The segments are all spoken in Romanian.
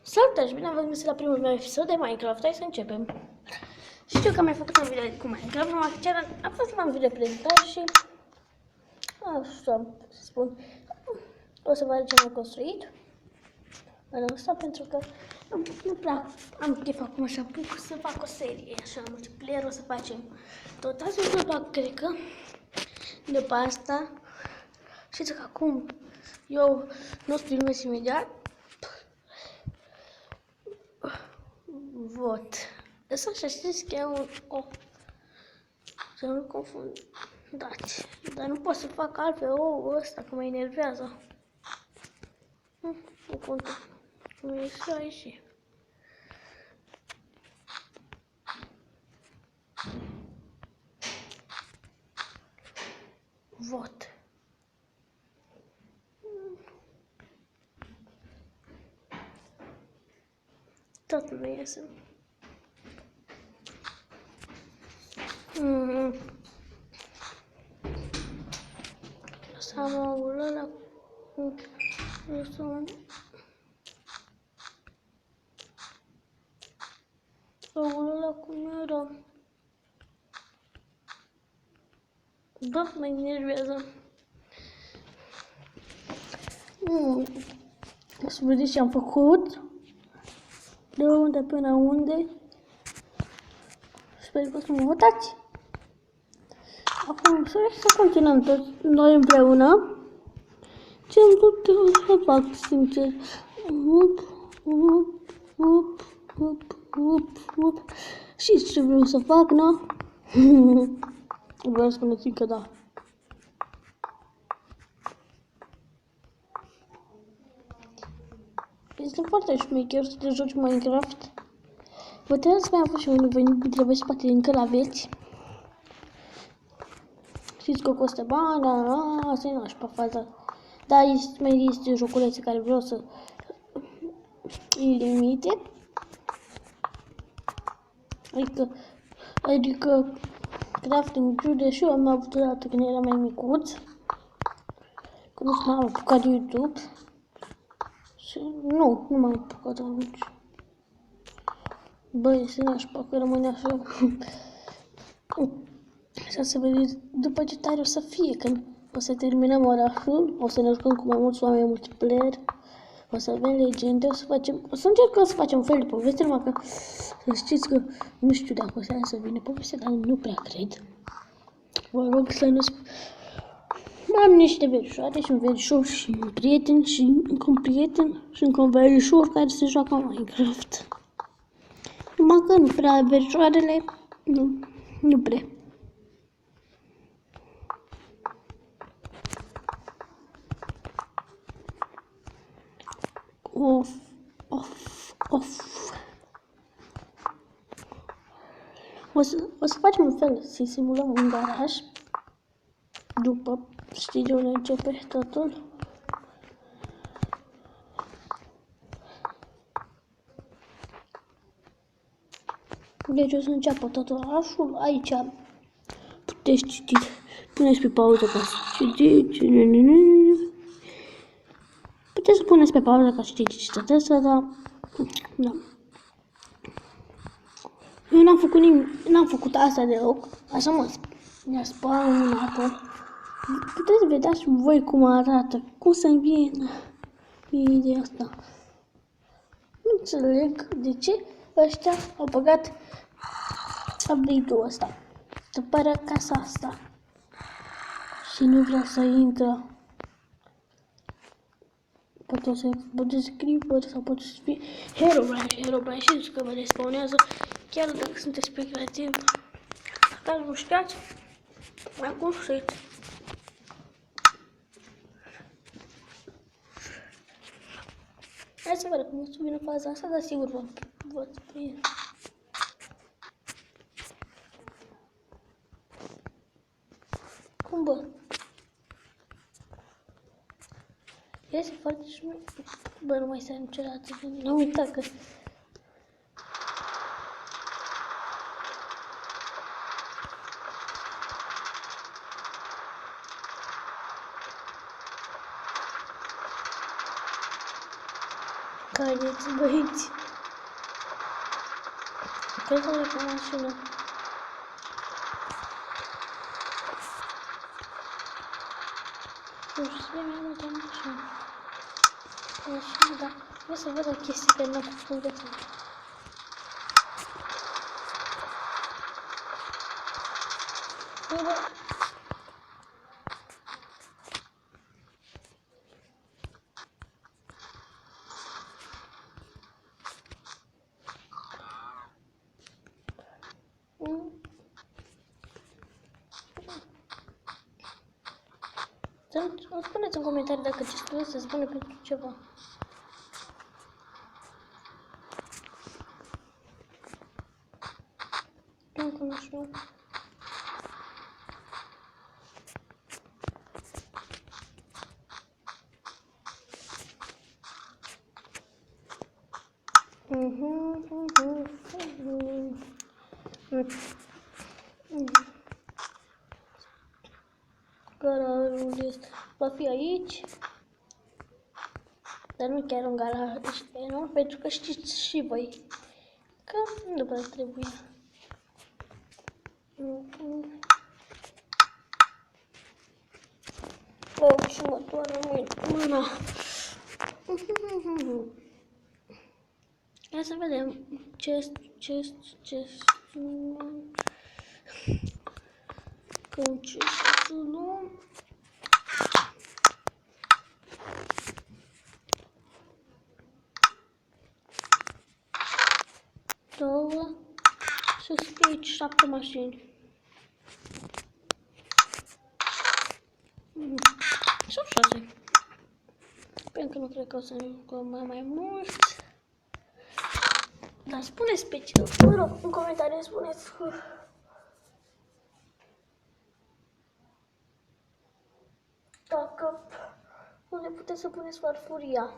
Salutare și bine v-am găsit la primul meu episod de Minecraft. Hai să începem. Știu că am mai făcut un video cu Minecraft, numai că chiar a fost un video prezentare și așa să spun. O să vă arăt ce am construit. Anul ăsta pentru că nu prea am chef acum așa apuc să fac o serie așa multiplayer, o să facem tot azi după, cred că după asta. Știți că acum eu nu o să filmez imediat. Vot. Să așa știți că e să nu confundați. Dar nu pot să fac altfel ăsta, că mă enervează. Nu contă. Nu e să ieși. Vot. Tot nu iese. Lăsam ăla cu ăla cum era. Da, mă enervează. O să vedeți ce am făcut. De unde până unde. Sper că o să mă votați. Acum să continuăm toți noi împreună. Ce am putut să fac, sincer. Știți ce vreau să fac, nu? Vreau să spuneți că da. Este foarte șmecher să te joci Minecraft. Vă trebuie să mai am fost și unul venit dintre voi, poate încă l-aveți. Știți că costă bani, dar asta e nașpa faza. Dar mai este joculețe care vreau să ilimite. Adică crafting jude și eu am avut o dată când era mai micuț. Când nu m-am apucat de YouTube. Și nu m-am apucat atunci. Băi, este nașpa că rămâne așa. Așa să vedeți după ce tare o să fie, când o să terminăm orașul, o să ne jucăm cu mai mulți oameni multiplayer, o să avem legende, o să încercăm să facem un fel de poveste, numai că să știți că nu știu dacă o să vină poveste, dar nu prea cred. Vă rog să nu am niște verișoare și un verișor și un prieten și încă un prieten și încă un verișor care se joacă Minecraft. Numai că nu prea verișoarele, nu prea. Of. O să facem un fel, să simulăm un garaj. După, știi de unde începe totul? Deci o să înceapă totul orașul aici. Puteți citi. Puneți pe pauză ca să citiți. Puteți să puneți pe pauză ca să citiți asta, dar... Da. Eu n-am făcut asta deloc. Așa mi-a spawnat. Puteți vedea și voi cum arată, cum să-mi vină ideea asta. Nu înțeleg de ce ăștia au băgat update-ul ăsta. După casa asta. Și nu vrea să intră. Poate o să băgesc creeper sau poate să fie Herobrine și că vă respawnează chiar dacă sunteți pe creativ. Dacă nu știați, mai construit. Hai să vedem cum o să vină faza asta, dar sigur vă prind. Cum bă? Este foarte șmecher. Bă, nu mai stai niciodată. N-am uitat că... Haideți, băieți. Cred că are pe mașină. Nu știu, să mai multe mașini. Mașină, da. Vreau să văd o chestie care n-am făcut de timp. Îmi spuneți în comentarii dacă ce trebuie să spune pentru ceva. Încă nu știu. Garajul este, va fi aici, dar nu chiar un garaj enorm, pentru că știți și voi că nu prea trebuie. Și mă doare mâna. Hai să vedem chest. Cum ce să luăm? Două. Să scrie aici 7 mașini. Sau 6. Pentru că nu cred că o să ne mai mult. Dar spuneți pe ce, mă rog, în comentarii spuneți dacă unde puteți să puneți farfuria.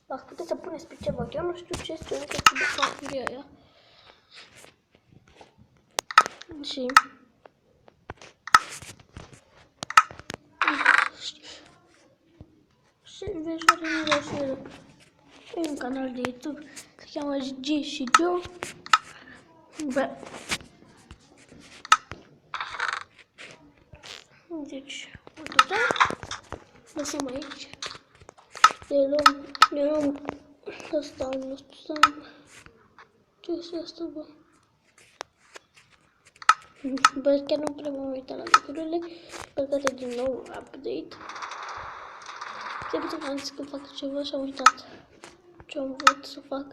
Dacă puteți să puneți pe ceva, eu nu știu ce este încă cu farfuria aia. Și e un canal de YouTube, se cheamă G și Joe. Bă. Deci, atâta. Lăsăm aici. Ne luăm ăsta, nu știu, ce este asta, bă? Bă, chiar nu prea m-am uitat la lucrurile, călcate din nou update. Trebuie să am zis că fac ceva și am uitat ce am vrut să fac.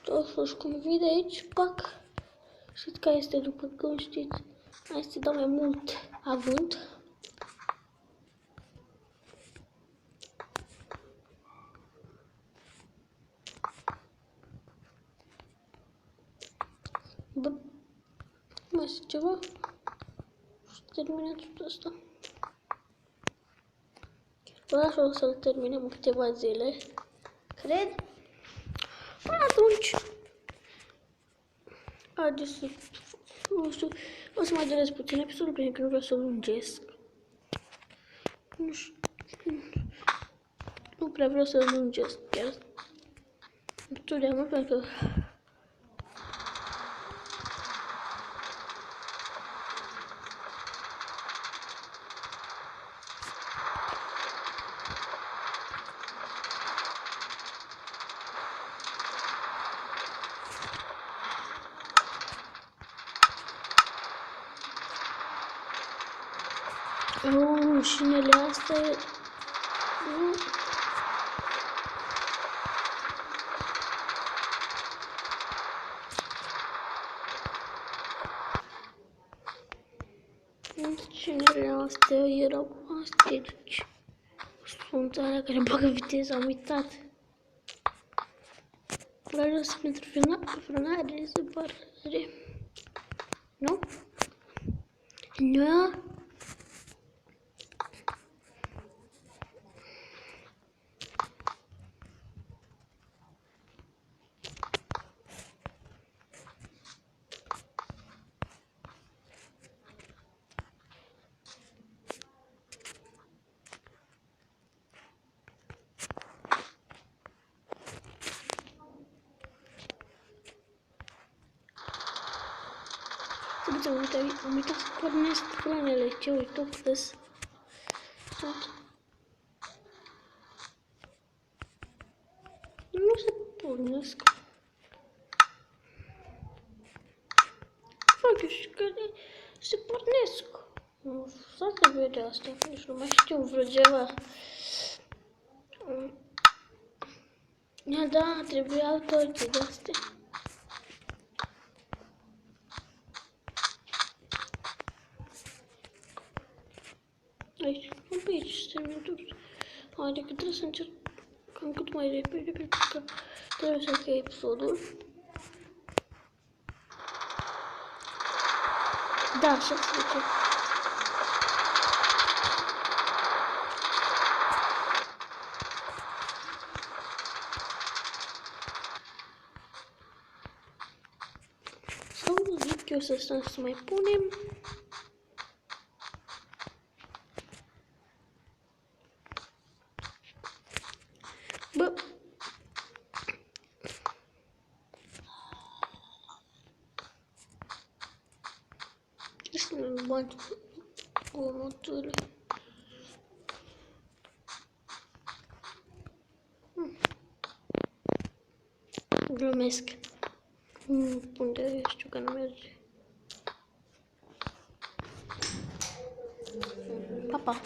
O să-și cum vede aici, pac. Știți care este, după cum știți, hai să dau mai mult avânt. Bă, mai este ceva? Și terminăm tot asta. Bă, așa o să-l terminăm în câteva zile, cred. Până atunci, haideți să, nu știu, o să mai doresc puțin episodul, pentru că nu vreau să-l lungesc. Nu știu, nu prea vreau să-l lungesc chiar. Destul de mult, pentru că mașinile astea mașinile astea erau astea, deci sunt alea care bagă viteza, am uitat. Vreau să pentru frânare, separare. Nu? Nu? Scuze, uite, am uitat să pornesc frânele, ce uită câs. Nu se pornesc. Fac și că se pornesc. Nu, să se vede asta, nici nu mai știu vreo ceva. Da, trebuie autorități de astea. Aici, nu pe aici, se termină tot. Adică trebuie să încercăm cât mai repede, pentru că trebuie să încheie episodul. Da, așa se zice. Sau zic eu să stăm să mai punem. Bă. Trebuie să ne bagi gomoturile. Glumesc. Unde știu că nu merge. Pa, pa.